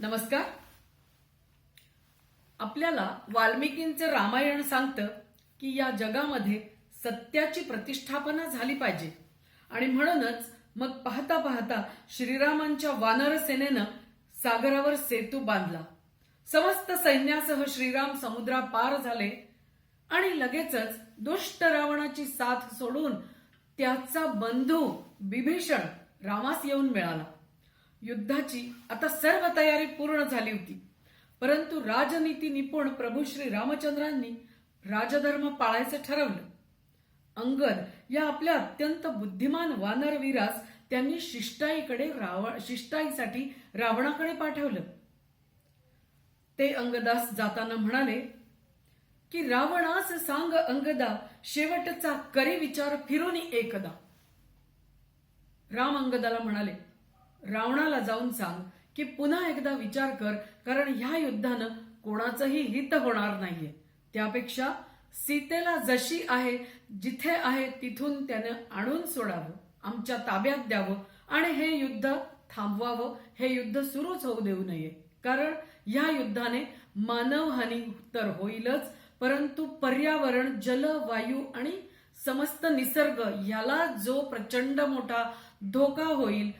नमस्कार. आपल्याला वाल्मिकींचं रामायण सांगतं की या जगामध्ये सत्याची प्रतिष्ठापना झाली पाहिजे आणि म्हणूनच मग पाहता पाहता श्रीरामांच्या वानर सेनेनं सागरावर सेतू बांधला. समस्त सैन्यासह श्रीराम समुद्रापार झाले आणि लगेचच दुष्ट रावणाची साथ सोडून त्याचा बंधू बिभीषण रामास येऊन मिळाला. युद्धाची आता सर्व तयारी पूर्ण झाली होती, परंतु राजनीती निपुण प्रभू श्री रामचंद्रांनी राजधर्म पाळायचं ठरवलं. अंगद या आपल्या अत्यंत बुद्धिमान वानरवीरास त्यांनी शिष्टाईसाठी रावणाकडे पाठवलं. ते अंगदास जाताना म्हणाले की रावणास सांग अंगदा, शेवटचा करी विचार फिरून एकदा. राम अंगदाला म्हणाले, रावणाला जाऊन सांग की पुन्हा एकदा विचार कर, कारण ह्या युद्धानं कोणाचंही हित होणार नाहीये. त्यापेक्षा सीतेला जशी आहे जिथे आहे तिथून त्यानं आणून सोडावं, आमच्या ताब्यात द्यावं आणि हे युद्ध थांबवावं. हे युद्ध सुरूच होऊ देऊ नये, कारण या युद्धाने मानवहानी तर होईलच, परंतु पर्यावरण, जल, वायू आणि समस्त निसर्ग याला जो प्रचंड मोठा धोका होईल,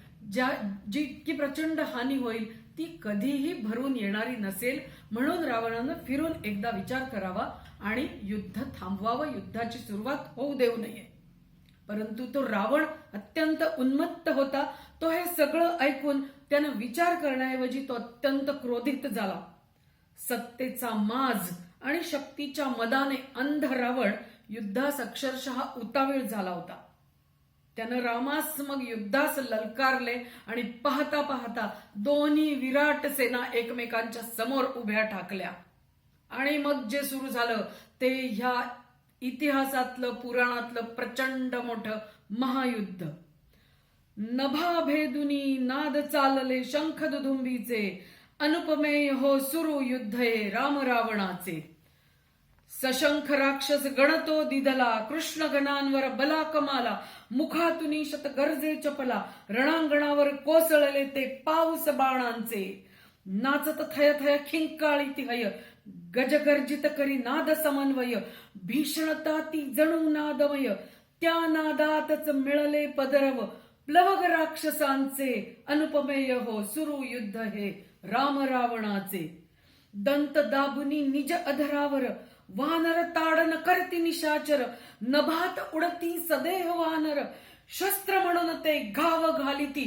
जितकी प्रचंड हानी होईल ती कधीही भरून येणारी नसेल. म्हणून रावणानं फिरून एकदा विचार करावा आणि युद्ध थांबवावं, युद्धाची सुरुवात होऊ देऊ नये. परंतु तो रावण अत्यंत उन्मत्त होता. तो हे सगळं ऐकून त्यानं विचार करण्याऐवजी तो अत्यंत क्रोधित झाला. सत्तेचा माज आणि शक्तीच्या मदाने अंध रावण युद्धास अक्षरशः उतावीळ झाला होता. त्यानं रामास मग युद्धास ललकारले आणि पाहता पाहता दोन्ही विराट सेना एकमेकांच्या समोर उभ्या ठाकल्या. आणि मग जे सुरू झालं ते ह्या इतिहासातलं, पुराणातलं प्रचंड मोठं महायुद्ध. नभाभेदुनी नाद चालले शंख दुदुंबीचे, अनुपमेय हो सुरू युद्ध हे राम रावणाचे. सशंख राक्षस गणतो दिदला, कृष्ण गणांवर बला कमाला, मुखातुनी शत गरजे चपला, रणांगणावर कोसळले ते पाऊस बाणांचे. नाचत थय थय खिंकाळी ती हय, गजगर्जित करी नाद समन्वय, भीषणता ती जणू नादमय, त्या नादातच मिळले पदरव, प्लवग राक्षसांचे. अनुपमेय हो सुरू युद्ध हे राम रावणाचे. दंत दाबुनी निज अधरावर, वानर ताडन करती निशाचर, नभात उडती सदेह वानर, शस्त्र म्हणून ते घाव घालिती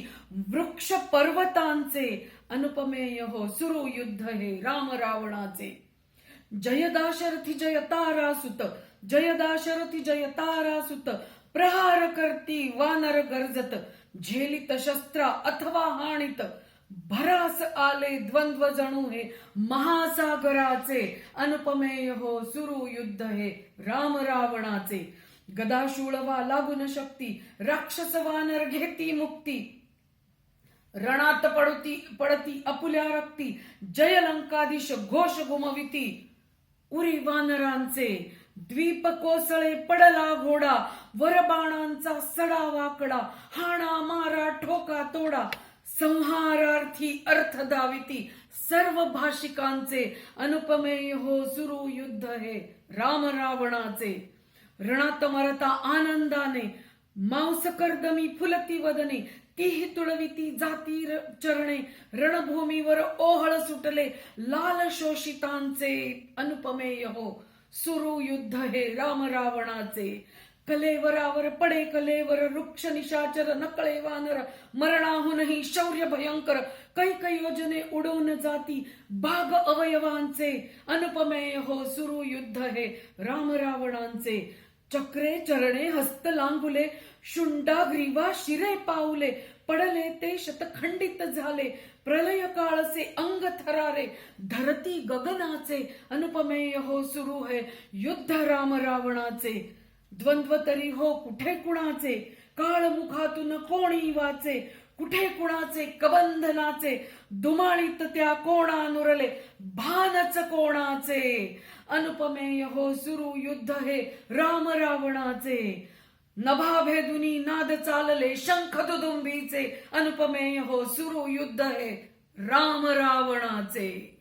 वृक्ष पर्वतांचे. अनुपमेय हो सुरू युद्ध हे राम रावणाचे. जय दाशरथी जय तारासुत, जय दाशरथी जय तारासुत, प्रहार करती वानर गर्जत, झेलित शस्त्र अथवा हाणित, भरास आले द्वंद्व जणू हे महासागराचे. अनुपमेय हो सुरू युद्ध हे राम रावणाचे. गदाशूळवा लागून शक्ती, राक्षस वानर घेती मुक्ती, रणात पडती अपुल्या रक्ती, जय लंकाधीश घोष घुमविती. उरी वानरांचे द्वीप कोसळे पडला घोडा, वरबाणांचा सडा वाकडा, हाणा मारा ठोका तोडा, संहारार्थी अर्थ दाविती सर्व भाषिकांचे. अनुपमेय हो सुरू युद्ध हे राम रावणाचे. रणात मरता आनंदाने, मांस कर्दमी फुलती वदने, तीही तुळविती जाती चरणे, रणभूमीवर ओहळ सुटले लाल शोषितांचे. अनुपमेय हो सुरू युद्ध हे राम रावणाचे. कलेवरावर पडे कलेवर, वृक्ष निशाचर नकळे वानर, मरणाहूनही शौर्य भयंकर, कैक योजने उडवून जाती भाग अवयवांचे. अनुपमेय हो सुरू युद्ध हे राम रावणांचे. चक्रे चरणे हस्त लांगुले, शुंडा ग्रीवा शिरे पाऊले, पडले ते शतखंडित झाले, प्रलय काळसे अंग थरारे, धरती गगनाचे. अनुपमेय हो सुरू हे युद्ध राम रावणाचे. द्वंद्व तरी हो कुठे कुणाचे, काळ मुखातून कोणी वाचे, कुठे कुणाचे कबंधनाचे, दुमाळीत त्या कोणा नुरले भानच कोणाचे. अनुपमेय हो सुरू युद्ध हे राम रावणाचे. नभाभेदुनी नाद चालले शंख दुदुंबीचे. अनुपमेय हो सुरू युद्ध हे राम रावणाचे